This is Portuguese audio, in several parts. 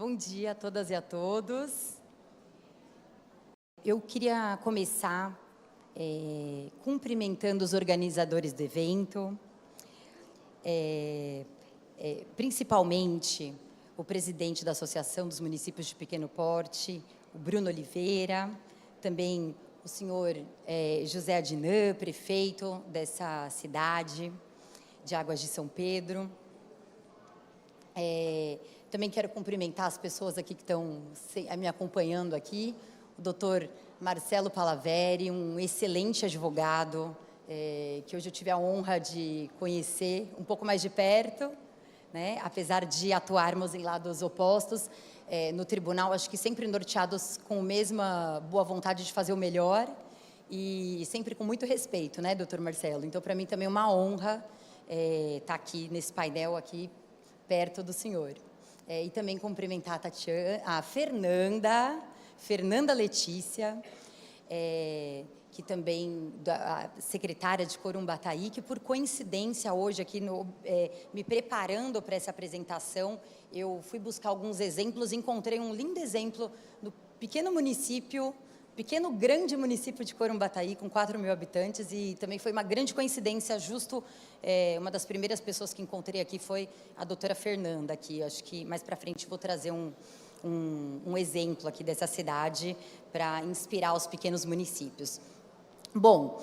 Bom dia a todas e a todos. Eu queria começar cumprimentando os organizadores do evento, principalmente o presidente da Associação dos Municípios de Pequeno Porte, o Bruno Oliveira, também o senhor José Adinã, prefeito dessa cidade de Águas de São Pedro. Também quero cumprimentar as pessoas aqui que estão me acompanhando aqui, o doutor Marcelo Palaveri, um excelente advogado, que hoje eu tive a honra de conhecer um pouco mais de perto, né? Apesar de atuarmos em lados opostos, no tribunal, acho que sempre norteados com a mesma boa vontade de fazer o melhor e sempre com muito respeito, né, doutor Marcelo? Então, para mim também é uma honra estar aqui nesse painel aqui perto do senhor. E também cumprimentar a Tatiana, a Fernanda Letícia, que também, a secretária de Corumbataí, que por coincidência hoje aqui, me preparando para essa apresentação, eu fui buscar alguns exemplos, encontrei um lindo exemplo no grande município de Corumbataí, com 4.000 habitantes, e também foi uma grande coincidência, justo, uma das primeiras pessoas que encontrei aqui foi a doutora Fernanda, aqui, acho que mais para frente vou trazer um exemplo aqui dessa cidade para inspirar os pequenos municípios. Bom,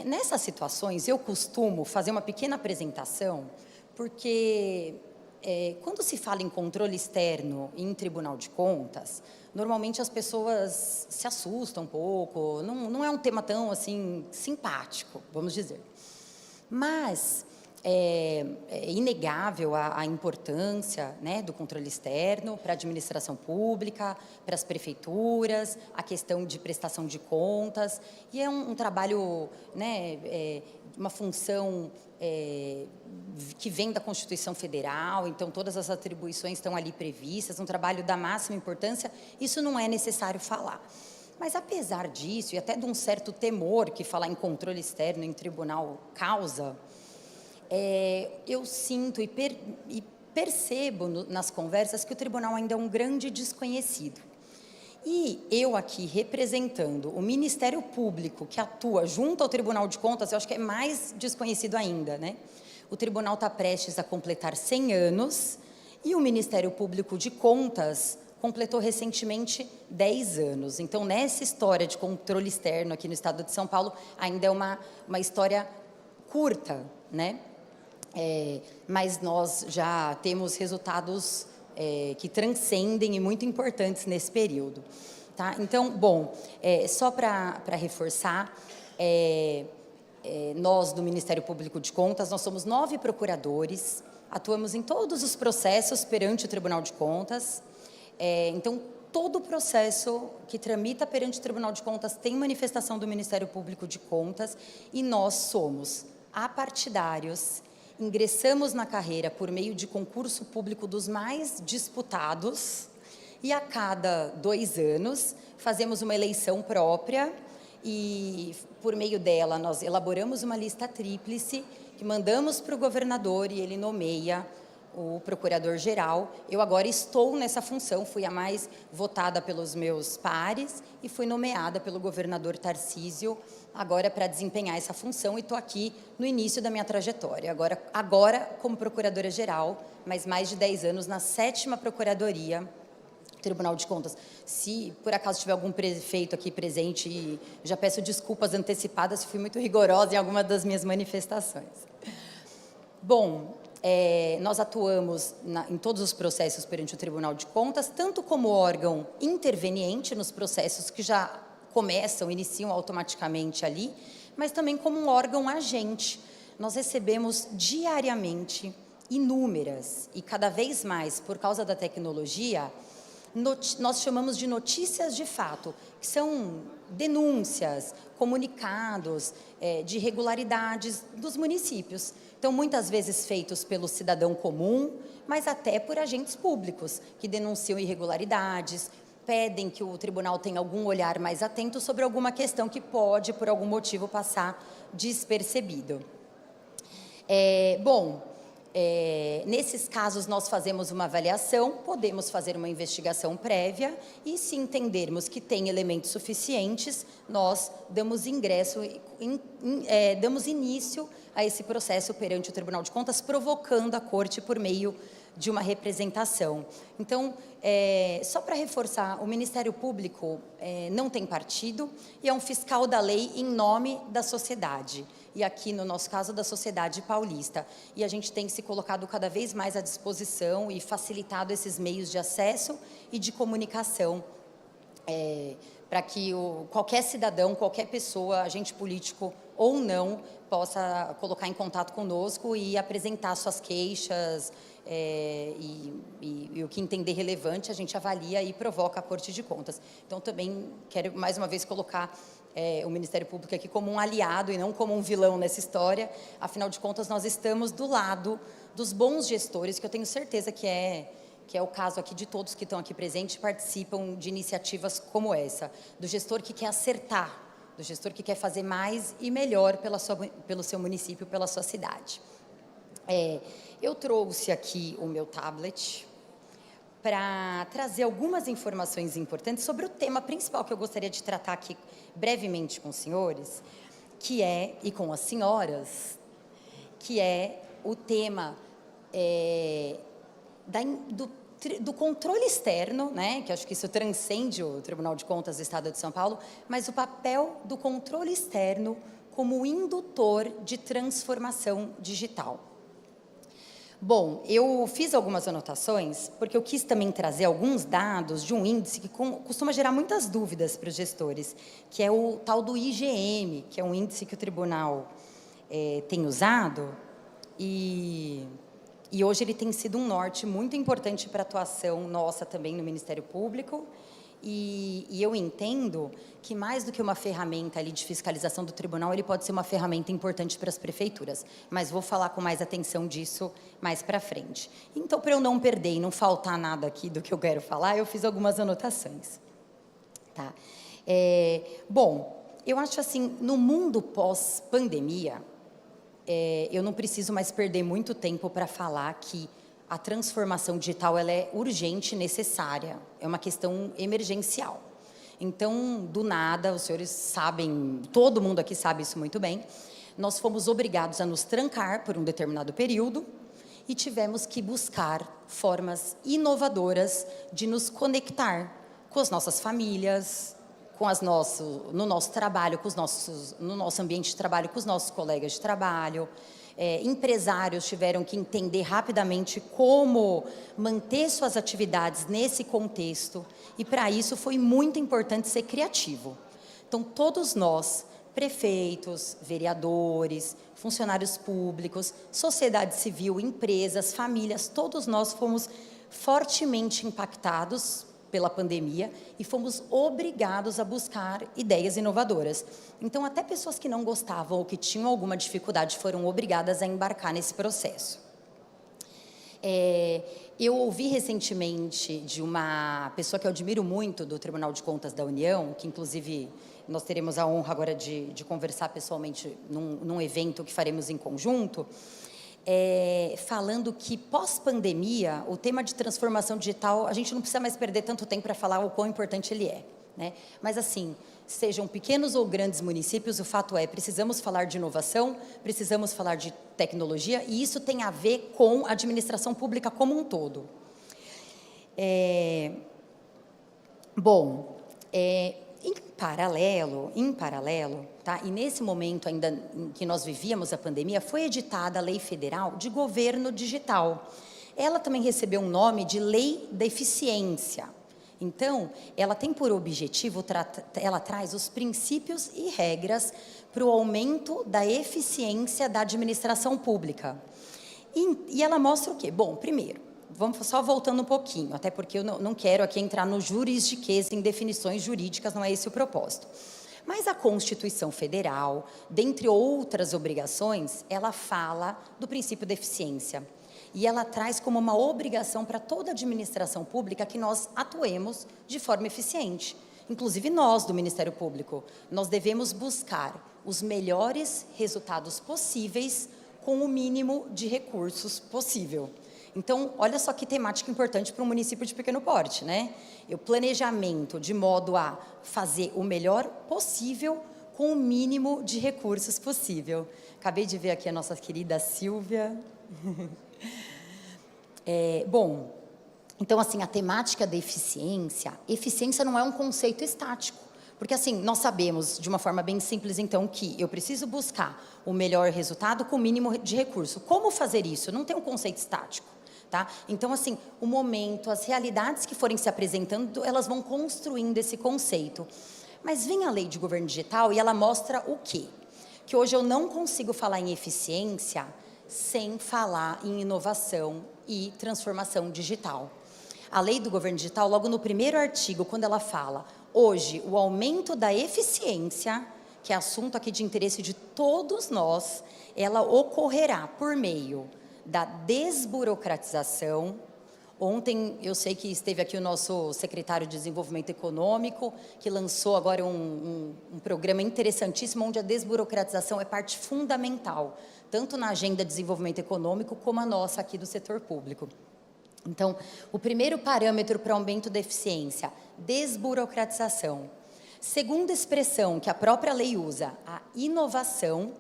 nessas situações eu costumo fazer uma pequena apresentação, porque quando se fala em controle externo em Tribunal de Contas, normalmente as pessoas se assustam um pouco, não é um tema tão assim simpático, vamos dizer. Mas é inegável a importância, né, do controle externo para a administração pública, para as prefeituras, a questão de prestação de contas, e é um trabalho, né, uma função que vem da Constituição Federal, então todas as atribuições estão ali previstas, um trabalho da máxima importância, isso não é necessário falar. Mas, apesar disso, e até de um certo temor que falar em controle externo em tribunal causa, eu sinto e percebo nas conversas que o tribunal ainda é um grande desconhecido. E eu aqui, representando o Ministério Público, que atua junto ao Tribunal de Contas, eu acho que é mais desconhecido ainda, né? O tribunal está prestes a completar 100 anos e o Ministério Público de Contas completou recentemente 10 anos. Então, nessa história de controle externo aqui no estado de São Paulo, ainda é uma história curta, né? Mas nós já temos resultados que transcendem e muito importantes nesse período. Tá? Então, bom, só para reforçar, nós do Ministério Público de Contas, nós somos 9 procuradores, atuamos em todos os processos perante o Tribunal de Contas, então, todo o processo que tramita perante o Tribunal de Contas tem manifestação do Ministério Público de Contas e nós somos apartidários, ingressamos na carreira por meio de concurso público dos mais disputados e a cada 2 anos fazemos uma eleição própria e por meio dela nós elaboramos uma lista tríplice que mandamos para o governador e ele nomeia o procurador-geral. Eu agora estou nessa função, fui a mais votada pelos meus pares e fui nomeada pelo governador Tarcísio agora para desempenhar essa função e estou aqui no início da minha trajetória. Agora como procuradora-geral, mas mais de 10 anos na 7ª Procuradoria Tribunal de Contas. Se por acaso tiver algum prefeito aqui presente, já peço desculpas antecipadas se fui muito rigorosa em alguma das minhas manifestações. Bom, nós atuamos em todos os processos perante o Tribunal de Contas, tanto como órgão interveniente nos processos que já iniciam automaticamente ali, mas também como um órgão agente. Nós recebemos diariamente inúmeras e cada vez mais, por causa da tecnologia, nós chamamos de notícias de fato, que são denúncias, comunicados de irregularidades dos municípios. Então, muitas vezes feitos pelo cidadão comum, mas até por agentes públicos, que denunciam irregularidades, pedem que o tribunal tenha algum olhar mais atento sobre alguma questão que pode, por algum motivo, passar despercebido. Bom, Nesses casos, nós fazemos uma avaliação, podemos fazer uma investigação prévia e, se entendermos que tem elementos suficientes, nós damos damos início a esse processo perante o Tribunal de Contas, provocando a Corte por meio de uma representação. Então, só para reforçar, o Ministério Público não tem partido e é um fiscal da lei em nome da sociedade. E aqui, no nosso caso, da sociedade paulista. E a gente tem se colocado cada vez mais à disposição e facilitado esses meios de acesso e de comunicação para que qualquer cidadão, qualquer pessoa, agente político ou não, possa colocar em contato conosco e apresentar suas queixas e o que entender relevante, a gente avalia e provoca a Corte de Contas. Então, também quero, mais uma vez, colocar o Ministério Público aqui como um aliado e não como um vilão nessa história. Afinal de contas, nós estamos do lado dos bons gestores, que eu tenho certeza que é o caso aqui de todos que estão aqui presentes, participam de iniciativas como essa, do gestor que quer acertar, do gestor que quer fazer mais e melhor pelo seu município, pela sua cidade. Eu trouxe aqui o meu tablet para trazer algumas informações importantes sobre o tema principal que eu gostaria de tratar aqui brevemente com os senhores, e com as senhoras, que é o tema do controle externo, né, que acho que isso transcende o Tribunal de Contas do Estado de São Paulo, mas o papel do controle externo como indutor de transformação digital. Bom, eu fiz algumas anotações, porque eu quis também trazer alguns dados de um índice que costuma gerar muitas dúvidas para os gestores, que é o tal do IGM, que é um índice que o tribunal tem usado, e hoje ele tem sido um norte muito importante para a atuação nossa também no Ministério Público, e eu entendo que, mais do que uma ferramenta ali de fiscalização do tribunal, ele pode ser uma ferramenta importante para as prefeituras, mas vou falar com mais atenção disso mais para frente. Então, para eu não perder e não faltar nada aqui do que eu quero falar, eu fiz algumas anotações. Tá? Bom, eu acho assim, no mundo pós-pandemia, eu não preciso mais perder muito tempo para falar que a transformação digital ela é urgente e necessária, é uma questão emergencial. Então, do nada, os senhores sabem, todo mundo aqui sabe isso muito bem, nós fomos obrigados a nos trancar por um determinado período e tivemos que buscar formas inovadoras de nos conectar com as nossas famílias, no nosso trabalho, no nosso ambiente de trabalho, com os nossos colegas de trabalho. Empresários tiveram que entender rapidamente como manter suas atividades nesse contexto, e para isso foi muito importante ser criativo. Então, todos nós, prefeitos, vereadores, funcionários públicos, sociedade civil, empresas, famílias, todos nós fomos fortemente impactados pela pandemia e fomos obrigados a buscar ideias inovadoras. Então, até pessoas que não gostavam ou que tinham alguma dificuldade foram obrigadas a embarcar nesse processo. Eu ouvi recentemente de uma pessoa que eu admiro muito do Tribunal de Contas da União, que inclusive nós teremos a honra agora de conversar pessoalmente num evento que faremos em conjunto, falando que pós-pandemia, o tema de transformação digital, a gente não precisa mais perder tanto tempo para falar o quão importante ele é, né? Mas assim, sejam pequenos ou grandes municípios, o fato é, precisamos falar de inovação, precisamos falar de tecnologia, e isso tem a ver com a administração pública como um todo. Em paralelo, tá? E nesse momento ainda em que nós vivíamos a pandemia, foi editada a Lei Federal de Governo Digital. Ela também recebeu um nome de Lei da Eficiência. Então, ela tem por objetivo, ela traz os princípios e regras para o aumento da eficiência da administração pública. E ela mostra o quê? Bom, primeiro, vamos só voltando um pouquinho, até porque eu não quero aqui entrar no juridiquês em definições jurídicas, não é esse o propósito. Mas a Constituição Federal, dentre outras obrigações, ela fala do princípio da eficiência. E ela traz como uma obrigação para toda a administração pública que nós atuemos de forma eficiente. Inclusive nós, do Ministério Público, nós devemos buscar os melhores resultados possíveis com o mínimo de recursos possível. Então, olha só que temática importante para um município de pequeno porte, né? O planejamento de modo a fazer o melhor possível com o mínimo de recursos possível. Acabei de ver aqui a nossa querida Silvia. Bom, então, assim, a temática da eficiência não é um conceito estático. Porque, assim, nós sabemos, de uma forma bem simples, então, que eu preciso buscar o melhor resultado com o mínimo de recurso. Como fazer isso? Não tem um conceito estático. Tá? Então, assim, o momento, as realidades que forem se apresentando, elas vão construindo esse conceito. Mas vem a lei de governo digital e ela mostra o quê? Que hoje eu não consigo falar em eficiência sem falar em inovação e transformação digital. A lei do governo digital, logo no primeiro artigo, quando ela fala, hoje, o aumento da eficiência, que é assunto aqui de interesse de todos nós, ela ocorrerá por meio da desburocratização. Ontem, eu sei que esteve aqui o nosso secretário de Desenvolvimento Econômico, que lançou agora um programa interessantíssimo, onde a desburocratização é parte fundamental, tanto na agenda de desenvolvimento econômico, como a nossa aqui do setor público. Então, o primeiro parâmetro para o aumento da eficiência, desburocratização. Segunda expressão que a própria lei usa, a inovação.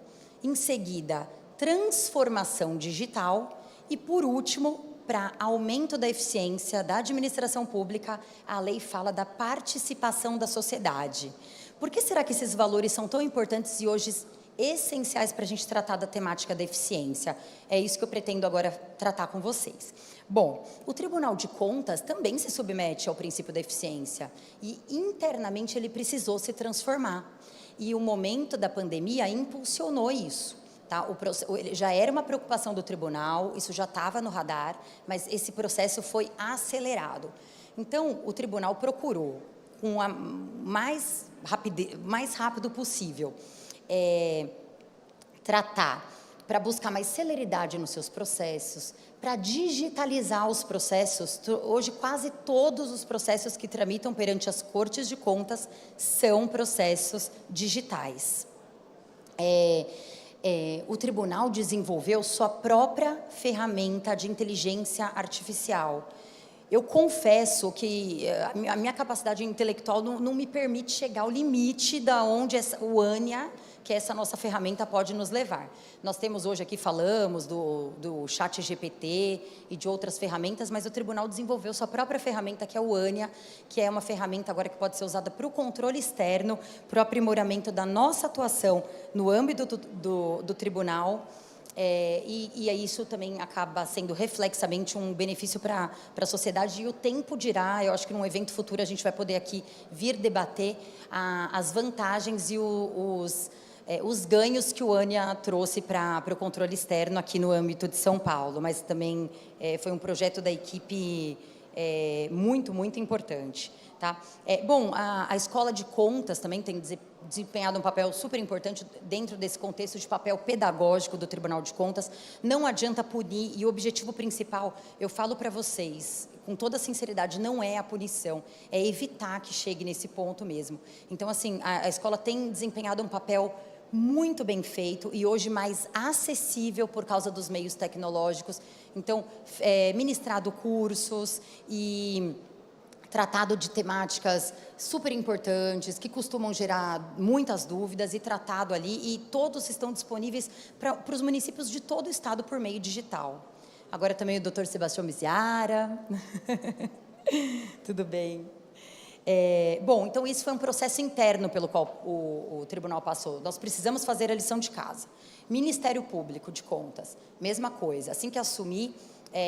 Em seguida, transformação digital e, por último, para aumento da eficiência da administração pública, a lei fala da participação da sociedade. Por que será que esses valores são tão importantes e hoje essenciais para a gente tratar da temática da eficiência? É isso que eu pretendo agora tratar com vocês. Bom, o Tribunal de Contas também se submete ao princípio da eficiência e internamente ele precisou se transformar. E o momento da pandemia impulsionou isso. Tá? Já era uma preocupação do tribunal, isso já estava no radar, mas esse processo foi acelerado. Então, o tribunal procurou, com a mais rápido possível, tratar, para buscar mais celeridade nos seus processos, para digitalizar os processos. Hoje, quase todos os processos que tramitam perante as Cortes de Contas são processos digitais. O tribunal desenvolveu sua própria ferramenta de inteligência artificial. Eu confesso que a minha capacidade intelectual não me permite chegar ao limite da onde o Ania, que é essa nossa ferramenta, pode nos levar. Nós temos hoje aqui, falamos do ChatGPT e de outras ferramentas, mas o tribunal desenvolveu sua própria ferramenta, que é o Ania, que é uma ferramenta agora que pode ser usada para o controle externo, para o aprimoramento da nossa atuação no âmbito do tribunal. E isso também acaba sendo reflexamente um benefício para a sociedade, e o tempo dirá. Eu acho que num evento futuro a gente vai poder aqui vir debater as vantagens e os ganhos que o Ania trouxe para o controle externo aqui no âmbito de São Paulo, mas também foi um projeto da equipe muito, muito importante. Tá? Bom, a Escola de Contas também tem desempenhado um papel super importante dentro desse contexto de papel pedagógico do Tribunal de Contas. Não adianta punir, e o objetivo principal, eu falo para vocês, com toda sinceridade, não é a punição, é evitar que chegue nesse ponto mesmo. Então, assim, a escola tem desempenhado um papel muito bem feito e hoje mais acessível por causa dos meios tecnológicos. Então, ministrado cursos e tratado de temáticas super importantes, que costumam gerar muitas dúvidas, e tratado ali, e todos estão disponíveis para os municípios de todo o estado por meio digital. Agora também o Dr. Sebastião Miziara. Tudo bem. Bom, então isso foi um processo interno pelo qual o tribunal passou. Nós precisamos fazer a lição de casa. Ministério Público de Contas, mesma coisa. Assim que assumi,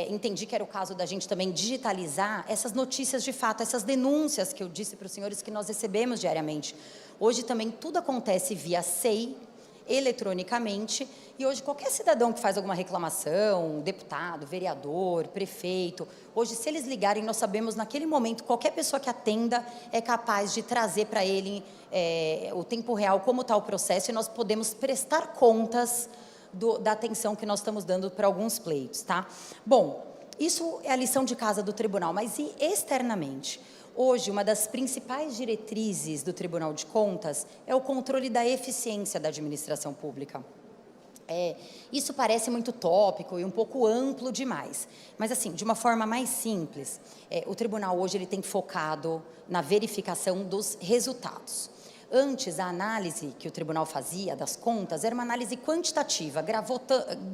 entendi que era o caso da gente também digitalizar essas notícias de fato, essas denúncias que eu disse para os senhores que nós recebemos diariamente. Hoje também tudo acontece via SEI, eletronicamente, e hoje qualquer cidadão que faz alguma reclamação, deputado, vereador, prefeito, hoje se eles ligarem, nós sabemos naquele momento, qualquer pessoa que atenda é capaz de trazer para ele o tempo real, como está o processo, e nós podemos prestar contas da atenção que nós estamos dando para alguns pleitos, tá? Bom, isso é a lição de casa do tribunal, mas e externamente? Hoje, uma das principais diretrizes do Tribunal de Contas é o controle da eficiência da administração pública. Isso parece muito tópico e um pouco amplo demais, mas assim, de uma forma mais simples, o tribunal hoje ele tem focado na verificação dos resultados. Antes, a análise que o tribunal fazia das contas era uma análise quantitativa,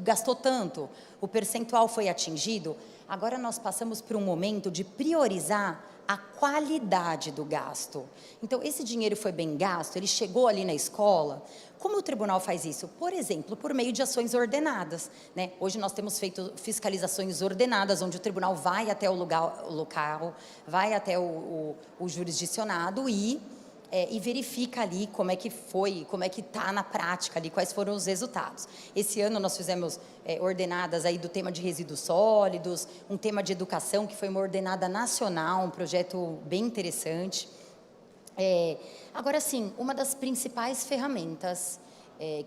gastou tanto, o percentual foi atingido. Agora nós passamos por um momento de priorizar a qualidade do gasto. Então, esse dinheiro foi bem gasto, ele chegou ali na escola. Como o tribunal faz isso? Por exemplo, por meio de ações ordenadas, né? Hoje nós temos feito fiscalizações ordenadas, onde o tribunal vai até o local, vai até o jurisdicionado e verifica ali como é que foi, como é que está na prática ali, quais foram os resultados. Esse ano nós fizemos ordenadas aí do tema de resíduos sólidos, um tema de educação que foi uma ordenada nacional, um projeto bem interessante. Agora sim, uma das principais ferramentas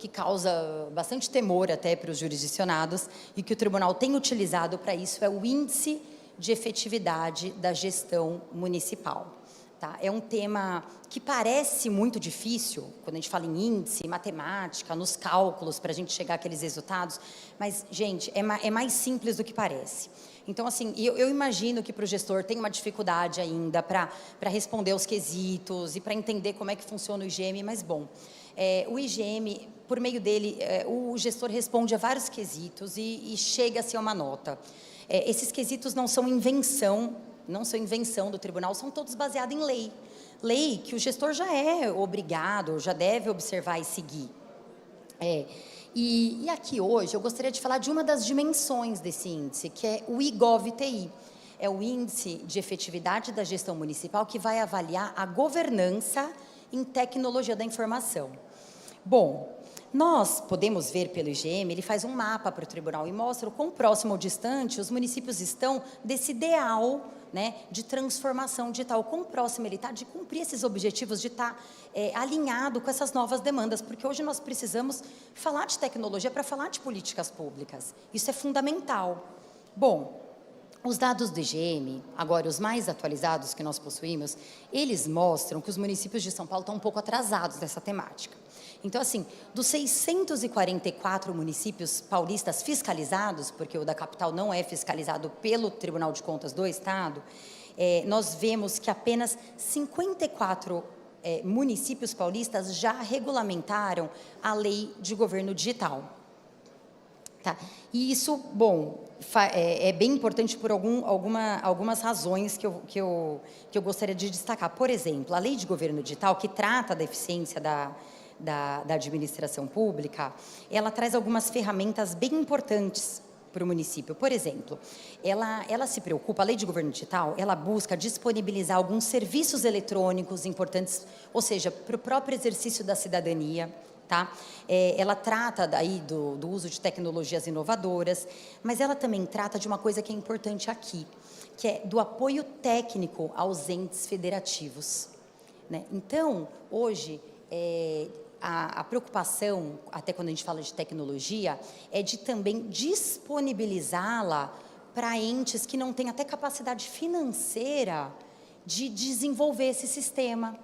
que causa bastante temor até para os jurisdicionados e que o tribunal tem utilizado para isso é o índice de efetividade da gestão municipal. Tá? É um tema que parece muito difícil, quando a gente fala em índice, matemática, nos cálculos, para a gente chegar àqueles resultados, mas, gente, é mais simples do que parece. Então, assim, eu imagino que para o gestor tem uma dificuldade ainda para responder os quesitos e para entender como é que funciona o IGM, mas, bom, o IGM, por meio dele, o gestor responde a vários quesitos e chega-se a uma nota. Esses quesitos não são invenção do tribunal, são todos baseados em lei. Lei que o gestor já é obrigado, já deve observar e seguir. E aqui hoje eu gostaria de falar de uma das dimensões desse índice, que é o IGOV-TI. É o Índice de Efetividade da Gestão Municipal, que vai avaliar a governança em tecnologia da informação. Bom, nós podemos ver pelo IGM, ele faz um mapa para o tribunal e mostra o quão próximo ou distante os municípios estão desse ideal, né, de transformação digital, quão próximo ele está de cumprir esses objetivos, de estar alinhado com essas novas demandas, porque hoje nós precisamos falar de tecnologia para falar de políticas públicas. Isso é fundamental. Bom, os dados do IGM, agora os mais atualizados que nós possuímos, eles mostram que os municípios de São Paulo estão um pouco atrasados nessa temática. Então, assim, dos 644 municípios paulistas fiscalizados, porque o da capital não é fiscalizado pelo Tribunal de Contas do Estado, nós vemos que apenas 54 municípios paulistas já regulamentaram a lei de governo digital. Tá? E isso, bom, é bem importante por algumas razões que eu gostaria de destacar. Por exemplo, a lei de governo digital, que trata da eficiência da administração pública, ela traz algumas ferramentas bem importantes para o município. Por exemplo, ela se preocupa, a lei de governo digital, ela busca disponibilizar alguns serviços eletrônicos importantes, ou seja, para o próprio exercício da cidadania. Tá? Ela trata daí do uso de tecnologias inovadoras, mas ela também trata de uma coisa que é importante aqui, que é do apoio técnico aos entes federativos. Né? Então, hoje, a preocupação, até quando a gente fala de tecnologia, é de também disponibilizá-la para entes que não têm até capacidade financeira de desenvolver esse sistema.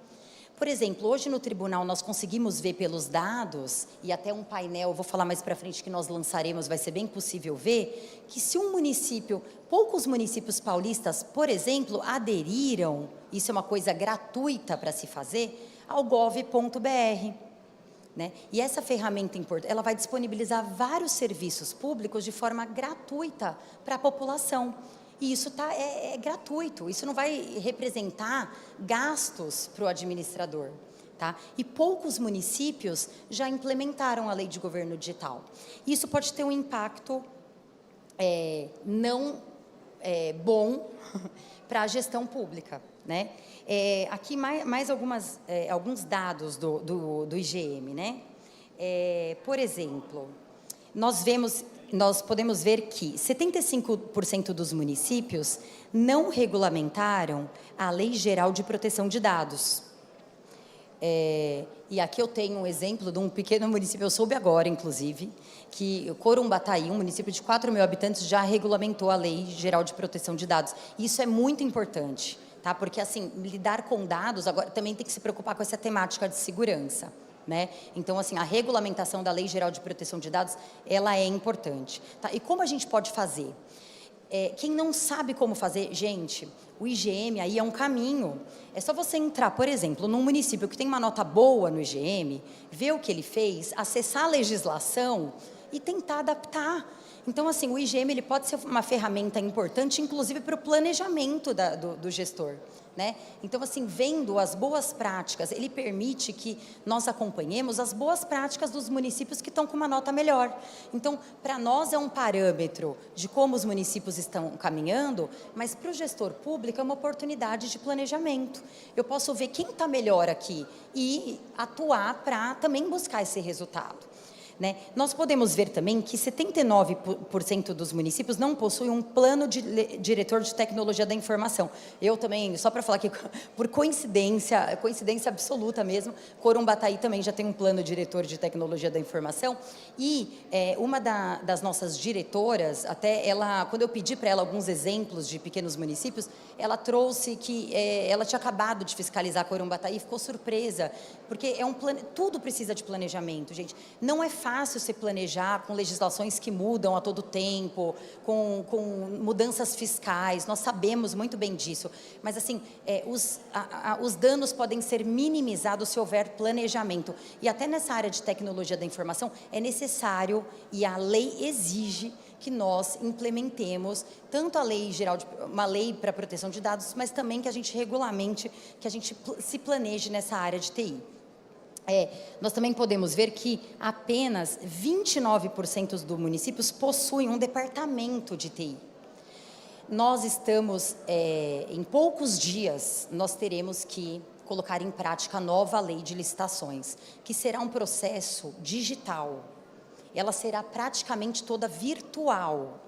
Por exemplo, hoje no tribunal nós conseguimos ver pelos dados, e até um painel, eu vou falar mais para frente que nós lançaremos, vai ser bem possível ver, que se um município, poucos municípios paulistas, por exemplo, aderiram, isso é uma coisa gratuita para se fazer, ao gov.br. Né? E essa ferramenta ela vai disponibilizar vários serviços públicos de forma gratuita para a população. E isso é gratuito, isso não vai representar gastos para o administrador. Tá? E poucos municípios já implementaram a lei de governo digital. Isso pode ter um impacto não bom para a gestão pública. Né? Aqui mais alguns dados do IGM. Né? Por exemplo, nós podemos ver que 75% dos municípios não regulamentaram a Lei Geral de Proteção de Dados. E aqui eu tenho um exemplo de um pequeno município, eu soube agora, inclusive, que Corumbataí, um município de 4.000 habitantes, já regulamentou a Lei Geral de Proteção de Dados. Isso é muito importante, tá? Porque, assim, lidar com dados, agora também tem que se preocupar com essa temática de segurança. né? Então, assim, a regulamentação da Lei Geral de Proteção de Dados, ela é importante. Tá? E como a gente pode fazer? Quem não sabe como fazer, gente, o IGM aí é um caminho. É só você entrar, por exemplo, num município que tem uma nota boa no IGM, ver o que ele fez, acessar a legislação e tentar adaptar. Então, assim, o IGM ele pode ser uma ferramenta importante, inclusive para o planejamento do gestor, né? Então, assim, vendo as boas práticas, ele permite que nós acompanhemos as boas práticas dos municípios que estão com uma nota melhor. Então, para nós é um parâmetro de como os municípios estão caminhando, mas para o gestor público é uma oportunidade de planejamento. Eu posso ver quem está melhor aqui e atuar para também buscar esse resultado. Né? Nós podemos ver também que 79% dos municípios não possuem um plano de diretor de tecnologia da informação. Eu também, só para falar que, por coincidência absoluta mesmo, Corumbataí também já tem um plano diretor de tecnologia da informação. E uma das nossas diretoras, até ela, quando eu pedi para ela alguns exemplos de pequenos municípios, ela trouxe que ela tinha acabado de fiscalizar Corumbataí e ficou surpresa, porque tudo precisa de planejamento, gente. Não é fácil se planejar com legislações que mudam a todo tempo, com mudanças fiscais, nós sabemos muito bem disso, mas assim, os danos podem ser minimizados se houver planejamento, e até nessa área de tecnologia da informação é necessário, e a lei exige, que nós implementemos tanto a lei geral, uma lei para proteção de dados, mas também que a gente regulamente, que a gente se planeje nessa área de TI. Nós também podemos ver que apenas 29% dos municípios possuem um departamento de TI. Nós estamos, em poucos dias, nós teremos que colocar em prática a nova lei de licitações, que será um processo digital. Ela será praticamente toda virtual.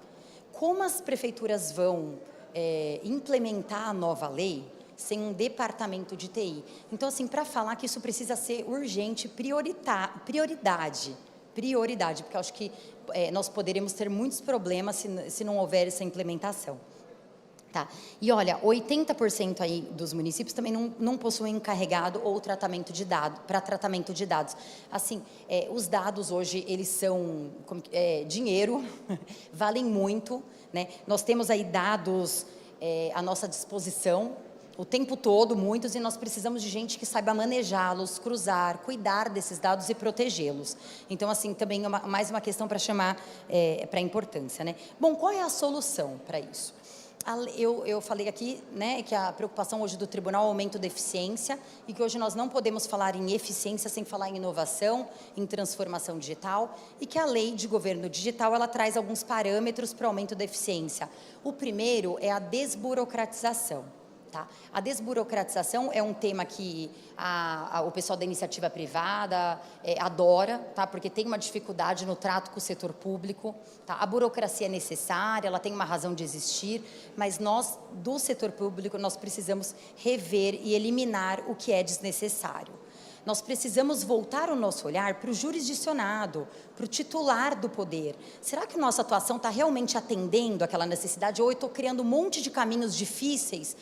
Como as prefeituras vão implementar a nova lei sem um departamento de TI? Então, assim, para falar que isso precisa ser urgente, prioridade, porque eu acho que nós poderemos ter muitos problemas se não houver essa implementação. Tá. E olha, 80% aí dos municípios também não possuem encarregado ou tratamento de dados, para tratamento de dados. Assim, os dados hoje, eles são dinheiro, valem muito, né? Nós temos aí dados à nossa disposição o tempo todo, muitos, e nós precisamos de gente que saiba manejá-los, cruzar, cuidar desses dados e protegê-los. Então, assim, também é mais uma questão para chamar para a importância, né? Bom, qual é a solução para isso? Eu falei aqui, né, que a preocupação hoje do tribunal é o aumento da eficiência e que hoje nós não podemos falar em eficiência sem falar em inovação, em transformação digital, e que a lei de governo digital, ela traz alguns parâmetros para o aumento da eficiência. O primeiro é a desburocratização. Tá? A desburocratização é um tema que o pessoal da iniciativa privada adora, tá? Porque tem uma dificuldade no trato com o setor público. Tá? A burocracia é necessária, ela tem uma razão de existir, mas nós, do setor público, nós precisamos rever e eliminar o que é desnecessário. Nós precisamos voltar o nosso olhar para o jurisdicionado, para o titular do poder. Será que nossa atuação está realmente atendendo aquela necessidade? Ou eu estou criando um monte de caminhos difíceis?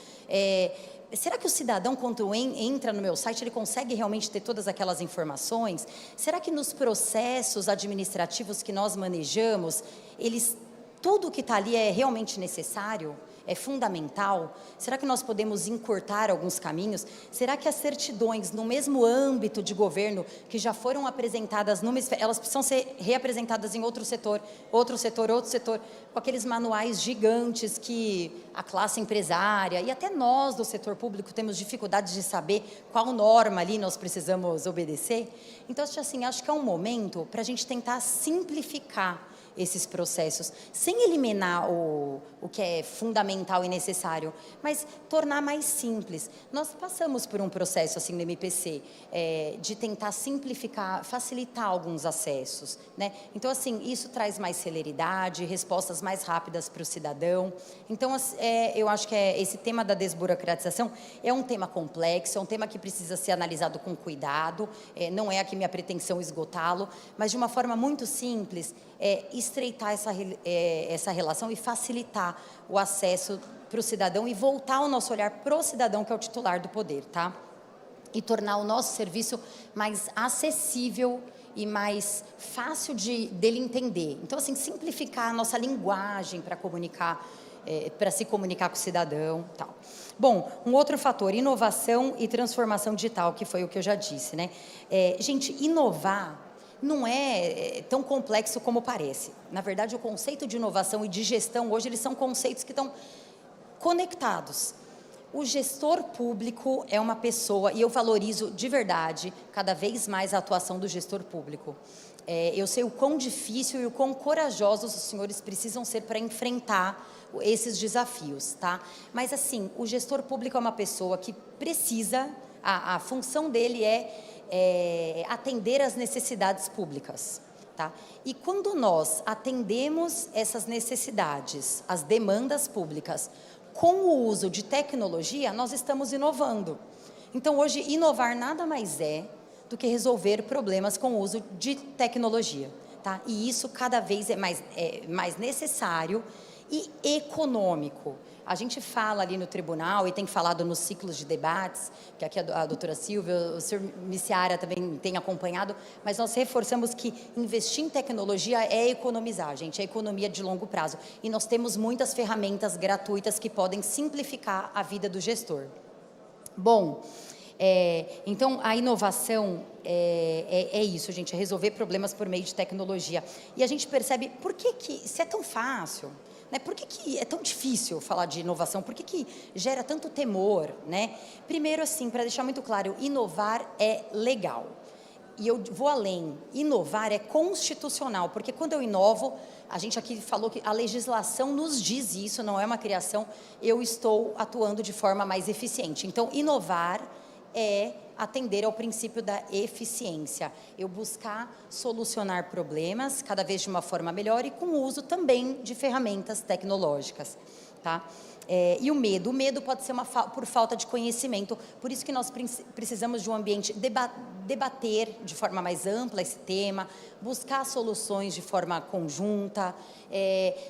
Será que o cidadão, quando entra no meu site, ele consegue realmente ter todas aquelas informações? Será que nos processos administrativos que nós manejamos, tudo que está ali é realmente necessário? É fundamental? Será que nós podemos encurtar alguns caminhos? Será que as certidões, no mesmo âmbito de governo, que já foram apresentadas numa esfera, elas precisam ser reapresentadas em outro setor, com aqueles manuais gigantes que a classe empresária e até nós do setor público temos dificuldade de saber qual norma ali nós precisamos obedecer? Então, assim, acho que é um momento para a gente tentar simplificar esses processos, sem eliminar o que é fundamental e necessário, mas tornar mais simples. Nós passamos por um processo assim no MPC, de tentar simplificar, facilitar alguns acessos, né? Então, assim, isso traz mais celeridade, respostas mais rápidas para o cidadão. Então, eu acho que esse tema da desburocratização é um tema complexo, é um tema que precisa ser analisado com cuidado, não é aqui minha pretensão esgotá-lo, mas de uma forma muito simples, estreitar essa relação e facilitar o acesso para o cidadão e voltar o nosso olhar para o cidadão, que é o titular do poder, tá? e tornar o nosso serviço mais acessível e mais fácil dele entender. Então, assim, simplificar a nossa linguagem para comunicar, para se comunicar com o cidadão, tal. Bom, um outro fator, inovação e transformação digital, que foi o que eu já disse, né? Gente, inovar não é tão complexo como parece. Na verdade, o conceito de inovação e de gestão, hoje, eles são conceitos que estão conectados. O gestor público é uma pessoa, e eu valorizo de verdade, cada vez mais a atuação do gestor público. Eu sei o quão difícil e o quão corajosos os senhores precisam ser para enfrentar esses desafios, tá? Mas, assim, o gestor público é uma pessoa que precisa, a função dele é atender às necessidades públicas, tá? E quando nós atendemos essas necessidades, as demandas públicas, com o uso de tecnologia, nós estamos inovando. Então, hoje, inovar nada mais é do que resolver problemas com o uso de tecnologia, tá? E isso cada vez é mais necessário e econômico. A gente fala ali no tribunal e tem falado nos ciclos de debates, que aqui a doutora Silvia, o senhor Miciara também tem acompanhado, mas nós reforçamos que investir em tecnologia é economizar, gente, é economia de longo prazo. E nós temos muitas ferramentas gratuitas que podem simplificar a vida do gestor. Bom, então a inovação é isso, gente, é resolver problemas por meio de tecnologia. E a gente percebe, por que se é tão fácil? Por que é tão difícil falar de inovação? Por que gera tanto temor, né? Primeiro, assim, para deixar muito claro, inovar é legal. E eu vou além, inovar é constitucional, porque quando eu inovo, a gente aqui falou que a legislação nos diz isso, não é uma criação, eu estou atuando de forma mais eficiente. Então, inovar é atender ao princípio da eficiência, eu buscar solucionar problemas cada vez de uma forma melhor e com o uso também de ferramentas tecnológicas, tá? E o medo pode ser por falta de conhecimento, por isso que nós precisamos de um ambiente, debater de forma mais ampla esse tema, buscar soluções de forma conjunta.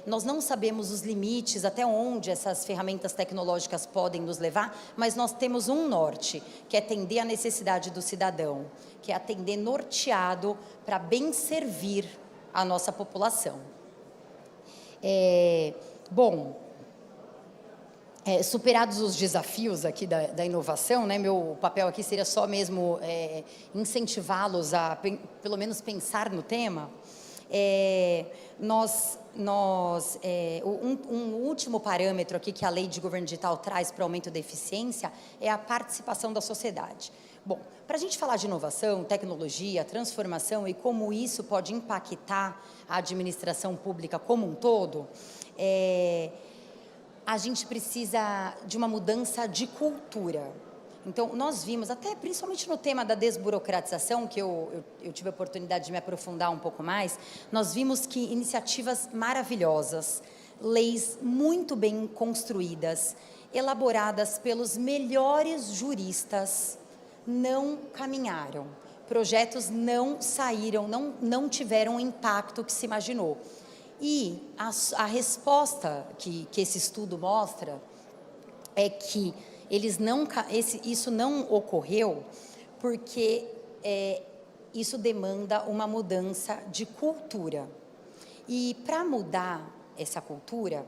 Nós não sabemos os limites, até onde essas ferramentas tecnológicas podem nos levar, mas nós temos um norte, que é atender a necessidade do cidadão, que é atender norteado para bem servir a nossa população. Bom, superados os desafios aqui da inovação, né, meu papel aqui seria só mesmo incentivá-los a, pelo menos, pensar no tema. Um último parâmetro aqui que a Lei de Governo Digital traz para o aumento da eficiência é a participação da sociedade. Bom, para a gente falar de inovação, tecnologia, transformação e como isso pode impactar a administração pública como um todo, a gente precisa de uma mudança de cultura. Então, nós vimos, até principalmente no tema da desburocratização, que eu tive a oportunidade de me aprofundar um pouco mais, nós vimos que iniciativas maravilhosas, leis muito bem construídas, elaboradas pelos melhores juristas, não caminharam. Projetos não saíram, não tiveram o impacto que se imaginou. E a resposta que esse estudo mostra é que isso não ocorreu porque isso demanda uma mudança de cultura. E para mudar essa cultura,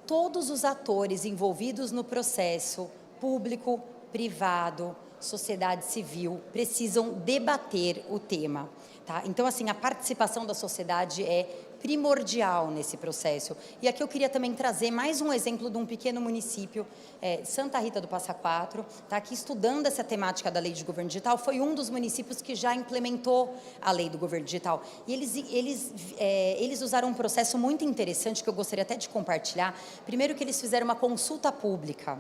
todos os atores envolvidos no processo, público, privado, sociedade civil, precisam debater o tema. Tá? Então, assim, a participação da sociedade é primordial nesse processo. E aqui eu queria também trazer mais um exemplo de um pequeno município, Santa Rita do Passa Quatro, tá? Que estudando essa temática da Lei de Governo Digital, foi um dos municípios que já implementou a Lei do Governo Digital. E eles usaram um processo muito interessante, que eu gostaria até de compartilhar. Primeiro que eles fizeram uma consulta pública.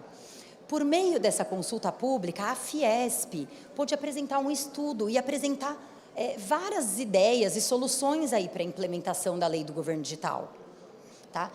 Por meio dessa consulta pública, a Fiesp pôde apresentar um estudo e apresentar várias ideias e soluções aí para a implementação da Lei do Governo Digital. Tá?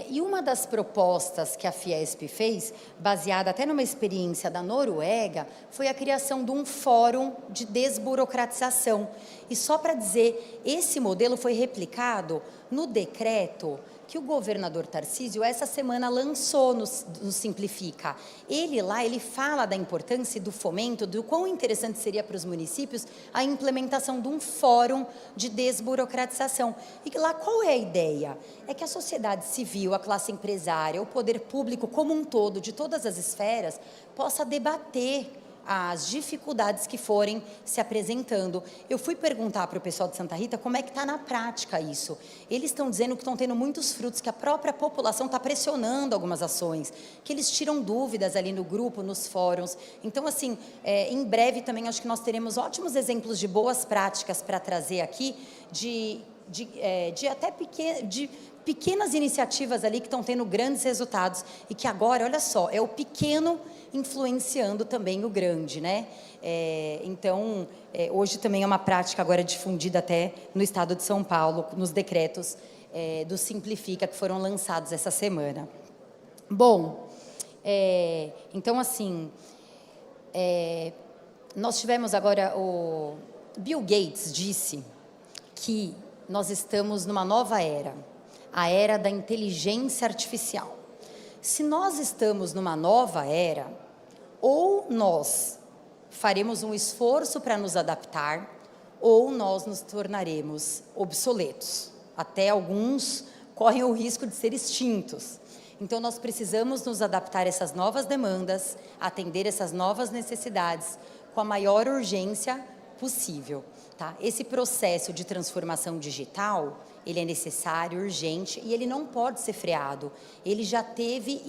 E uma das propostas que a Fiesp fez, baseada até numa experiência da Noruega, foi a criação de um fórum de desburocratização. E só para dizer, esse modelo foi replicado no decreto que o governador Tarcísio, essa semana, lançou no Simplifica. Ele fala da importância e do fomento, do quão interessante seria para os municípios a implementação de um fórum de desburocratização. E lá, qual é a ideia? É que a sociedade civil, a classe empresária, o poder público como um todo, de todas as esferas, possa debater as dificuldades que forem se apresentando. Eu fui perguntar para o pessoal de Santa Rita como é que está na prática isso. Eles estão dizendo que estão tendo muitos frutos, que a própria população está pressionando algumas ações, que eles tiram dúvidas ali no grupo, nos fóruns. Então, assim, em breve também acho que nós teremos ótimos exemplos de boas práticas para trazer aqui, de pequenas iniciativas ali que estão tendo grandes resultados e que agora, olha só, é o pequeno influenciando também o grande, né? Então, hoje também é uma prática agora difundida até no estado de São Paulo, nos decretos do Simplifica que foram lançados essa semana. Bom, então assim, nós tivemos agora, o Bill Gates disse que nós estamos numa nova era, a era da inteligência artificial. Se nós estamos numa nova era, ou nós faremos um esforço para nos adaptar, ou nós nos tornaremos obsoletos. Até alguns correm o risco de ser extintos. Então, nós precisamos nos adaptar a essas novas demandas, atender essas novas necessidades com a maior urgência possível. Tá? Esse processo de transformação digital, ele é necessário, urgente, e ele não pode ser freado. Ele já teve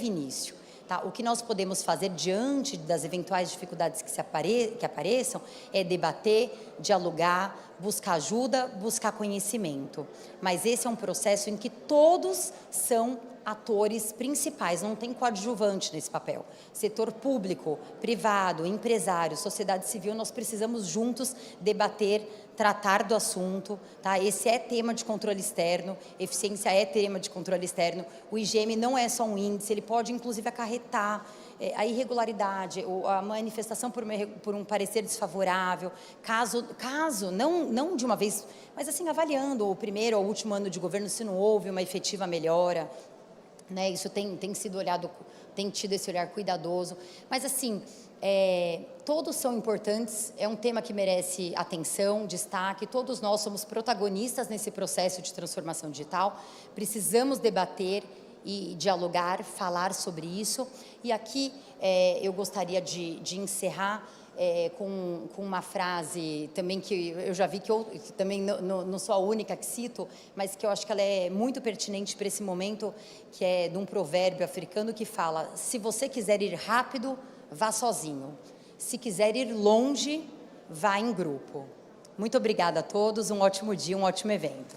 início. Tá? O que nós podemos fazer diante das eventuais dificuldades que apareçam é debater, dialogar, buscar ajuda, buscar conhecimento. Mas esse é um processo em que todos são atores principais, não tem coadjuvante nesse papel. Setor público, privado, empresário, sociedade civil, nós precisamos juntos debater, tratar do assunto, tá? Esse é tema de controle externo, eficiência é tema de controle externo, o IGM não é só um índice, ele pode inclusive acarretar a irregularidade, ou a manifestação por um parecer desfavorável, caso não de uma vez, mas assim, avaliando o primeiro ou último ano de governo, se não houve uma efetiva melhora, né? Isso tem sido olhado, tem tido esse olhar cuidadoso, mas assim, todos são importantes, é um tema que merece atenção, destaque, todos nós somos protagonistas nesse processo de transformação digital, precisamos debater e dialogar, falar sobre isso, e aqui eu gostaria de encerrar com uma frase também que eu já vi, que também não sou a única que cito, mas que eu acho que ela é muito pertinente para esse momento, que é de um provérbio africano que fala: se você quiser ir rápido, vá sozinho. Se quiser ir longe, vá em grupo. Muito obrigada a todos, um ótimo dia, um ótimo evento.